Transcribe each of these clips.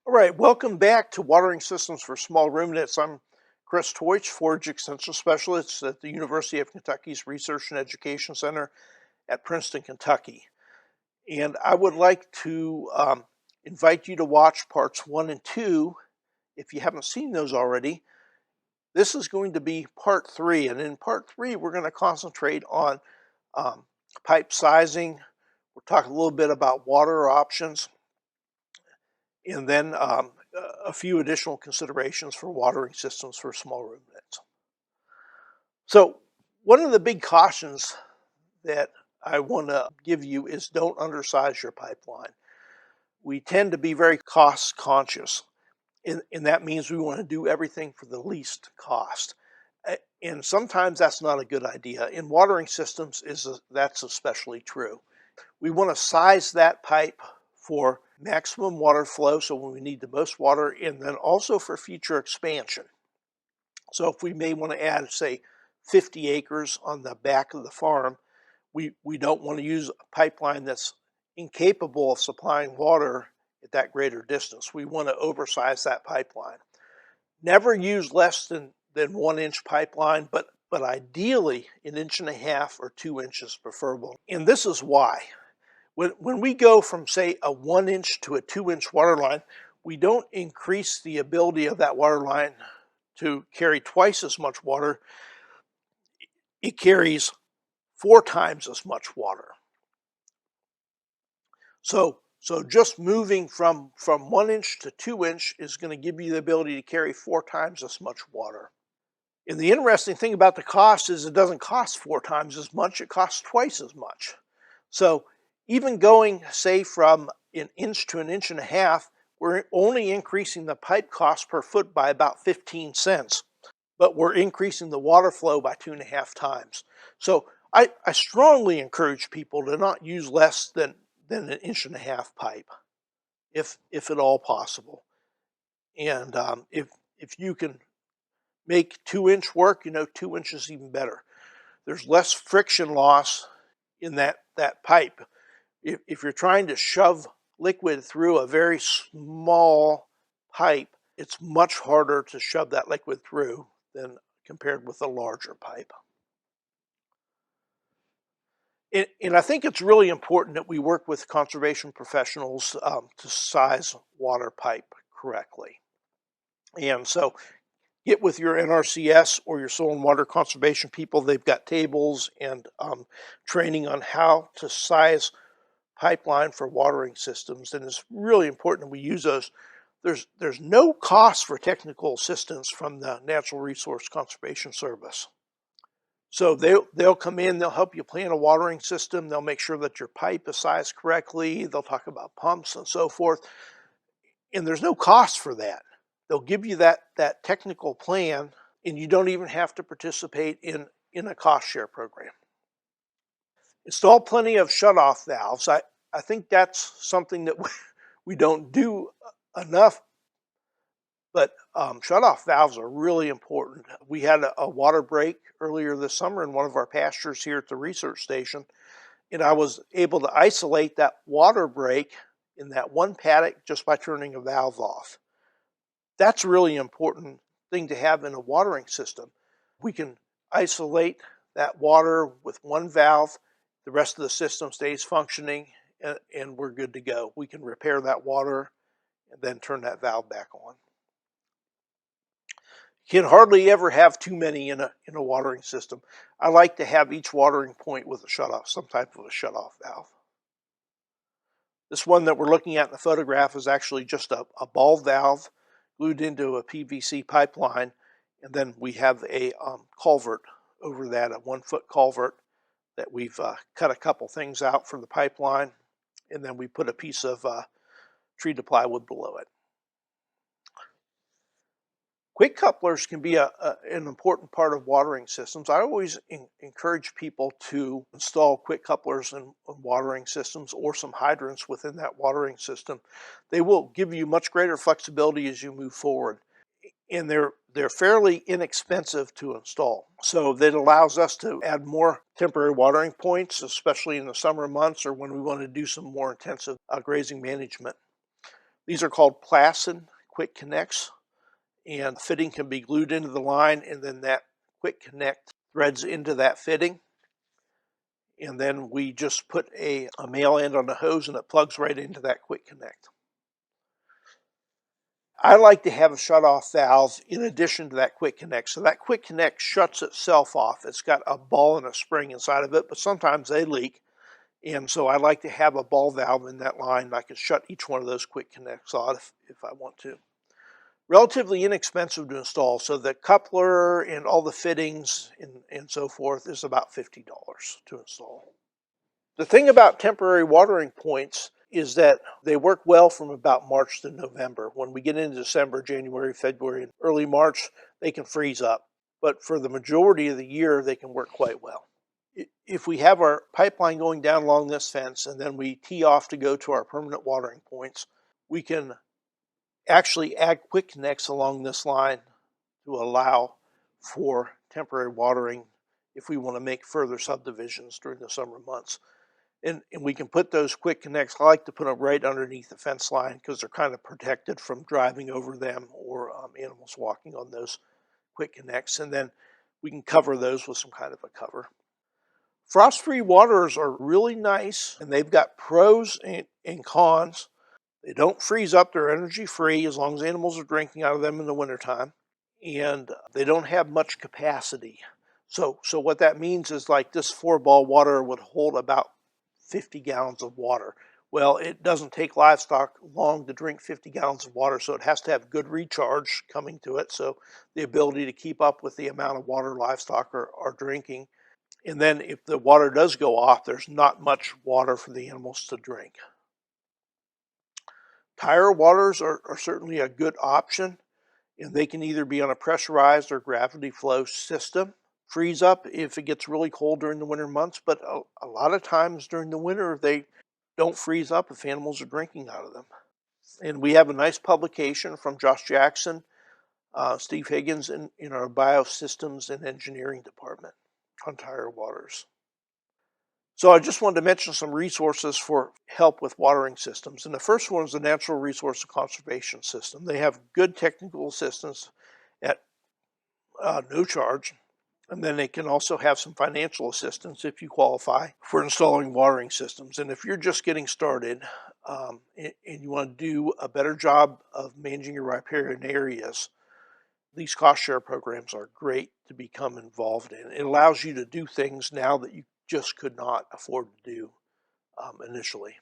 All right, welcome back to Watering Systems for Small Ruminants. I'm Chris Teutsch, Forage Extension Specialist at the University of Kentucky's Research and Education Center at Princeton, Kentucky. And I would like to invite you to watch parts 1 and 2 if you haven't seen those already. This is going to be part 3, and in part 3 we're going to concentrate on pipe sizing. We'll talk a little bit about water options, and then a few additional considerations for watering systems for small ruminants. So one of the big cautions that I want to give you is don't undersize your pipeline. We tend to be very cost conscious, and that means we want to do everything for the least cost. And sometimes that's not a good idea. In watering systems, that's especially true. We want to size that pipe for maximum water flow, so when we need the most water, and then also for future expansion. So if we may want to add, say, 50 acres on the back of the farm, we don't want to use a pipeline that's incapable of supplying water at that greater distance. We want to oversize that pipeline. Never use less than 1 inch pipeline, but ideally 1.5 inches or 2 inches preferable. And this is why. When we go from, say, a 1 inch to a 2 inch water line, we don't increase the ability of that water line to carry twice as much water. It carries 4 times as much water. So just moving from 1 inch to 2 inch is going to give you the ability to carry 4 times as much water. And the interesting thing about the cost is it doesn't cost 4 times as much, it costs twice as much. So even going, say, from 1 inch to 1.5 inches, we're only increasing the pipe cost per foot by about 15 cents, but we're increasing the water flow by 2.5 times. So I strongly encourage people to not use less than 1.5 inch pipe, if at all possible. And if you can make 2 inch work, 2 inches even better. There's less friction loss in that pipe. If you're trying to shove liquid through a very small pipe, it's much harder to shove that liquid through than compared with a larger pipe. And I think it's really important that we work with conservation professionals to size water pipe correctly. And so get with your NRCS or your soil and water conservation people. They've got tables and training on how to size pipeline for watering systems, and it's really important that we use those. There's no cost for technical assistance from the Natural Resource Conservation Service. So they'll come in, they'll help you plan a watering system, they'll make sure that your pipe is sized correctly, they'll talk about pumps and so forth, and there's no cost for that. They'll give you that technical plan, and you don't even have to participate in a cost share program. Install plenty of shutoff valves. I think that's something that we don't do enough, but shutoff valves are really important. We had a water break earlier this summer in one of our pastures here at the research station, and I was able to isolate that water break in that one paddock just by turning a valve off. That's a really important thing to have in a watering system. We can isolate that water with one valve, the rest of the system stays functioning, and we're good to go. We can repair that water and then turn that valve back on. You can hardly ever have too many in a watering system. I like to have each watering point with a shutoff, some type of a shutoff valve. This one that we're looking at in the photograph is actually just a ball valve glued into a PVC pipeline, and then we have a culvert over that, a 1-foot culvert that we've cut a couple things out from the pipeline, and then we put a piece of treated plywood below it. Quick couplers can be an important part of watering systems. I always encourage people to install quick couplers in watering systems or some hydrants within that watering system. They will give you much greater flexibility as you move forward. And they're fairly inexpensive to install. So that allows us to add more temporary watering points, especially in the summer months or when we want to do some more intensive grazing management. These are called Plasson quick connects, and fitting can be glued into the line, and then that quick connect threads into that fitting. And then we just put a male end on the hose and it plugs right into that quick connect. I like to have a shut-off valve in addition to that quick connect. So that quick connect shuts itself off. It's got a ball and a spring inside of it, but sometimes they leak. And so I like to have a ball valve in that line. I can shut each one of those quick connects off if I want to. Relatively inexpensive to install. So the coupler and all the fittings and so forth is about $50 to install. The thing about temporary watering points is that they work well from about March to November. When we get into December, January, February, and early March, they can freeze up. But for the majority of the year, they can work quite well. If we have our pipeline going down along this fence and then we tee off to go to our permanent watering points, we can actually add quick connects along this line to allow for temporary watering if we want to make further subdivisions during the summer months. And we can put those quick connects, I like to put them right underneath the fence line because they're kind of protected from driving over them or animals walking on those quick connects. And then we can cover those with some kind of a cover. Frost-free waterers are really nice, and they've got pros and cons. They don't freeze up, they're energy-free as long as animals are drinking out of them in the wintertime. And they don't have much capacity. So what that means is like this 4-ball waterer would hold about 50 gallons of water. Well, it doesn't take livestock long to drink 50 gallons of water, so it has to have good recharge coming to it, so the ability to keep up with the amount of water livestock are drinking. And then if the water does go off, there's not much water for the animals to drink. Tire waters are certainly a good option, and they can either be on a pressurized or gravity flow system. Freeze up if it gets really cold during the winter months, but a lot of times during the winter they don't freeze up if animals are drinking out of them. And we have a nice publication from Josh Jackson, Steve Higgins in our Biosystems and Engineering department on tire waters. So I just wanted to mention some resources for help with watering systems. And the first one is the Natural Resource Conservation System. They have good technical assistance at no charge. And then they can also have some financial assistance if you qualify for installing watering systems. And if you're just getting started and you want to do a better job of managing your riparian areas, these cost share programs are great to become involved in. It allows you to do things now that you just could not afford to do initially.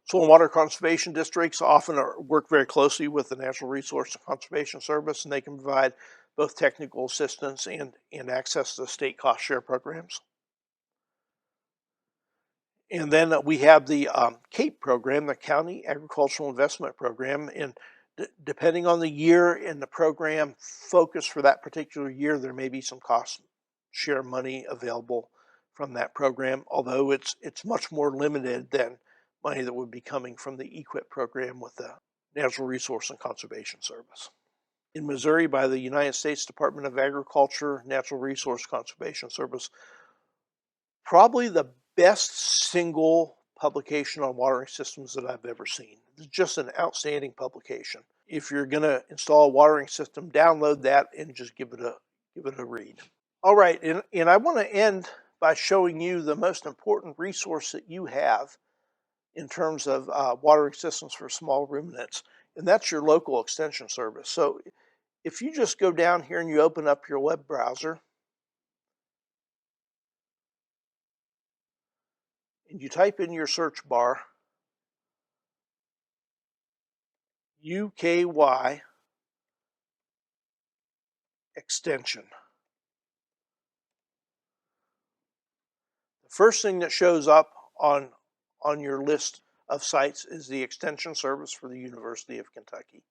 Soil and water conservation districts often work very closely with the Natural Resource Conservation Service, and they can provide both technical assistance and access to state cost share programs. And then we have the CAPE program, the County Agricultural Investment Program, and depending on the year and the program focus for that particular year, there may be some cost share money available from that program, although it's much more limited than money that would be coming from the EQIP program with the Natural Resource and Conservation Service. In Missouri, by the United States Department of Agriculture, Natural Resource Conservation Service, probably the best single publication on watering systems that I've ever seen. It's just an outstanding publication. If you're going to install a watering system, download that and just give it a read. All right, and I want to end by showing you the most important resource that you have in terms of watering systems for small ruminants, and that's your local extension service. So if you just go down here and you open up your web browser and you type in your search bar UKY extension. The first thing that shows up on your list of sites is the extension service for the University of Kentucky.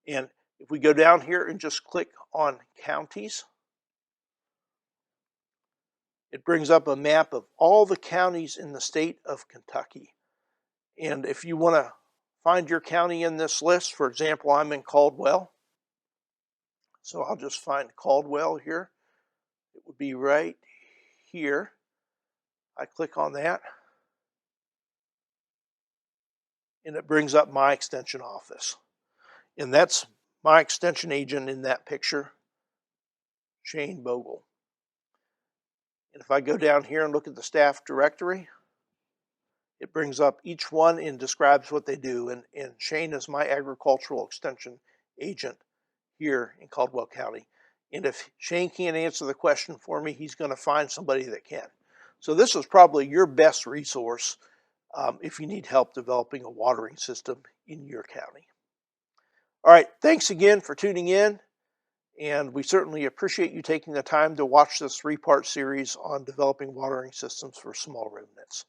And if we go down here and just click on counties, it brings up a map of all the counties in the state of Kentucky. And if you want to find your county in this list, for example, I'm in Caldwell, so I'll just find Caldwell here. It would be right here. I click on that. and it brings up my extension office. And that's my extension agent in that picture, Shane Bogle. And if I go down here and look at the staff directory, it brings up each one and describes what they do. And Shane is my agricultural extension agent here in Caldwell County. And if Shane can't answer the question for me, he's going to find somebody that can. So this is probably your best resource if you need help developing a watering system in your county. All right, thanks again for tuning in, and we certainly appreciate you taking the time to watch this 3-part series on developing watering systems for small ruminants.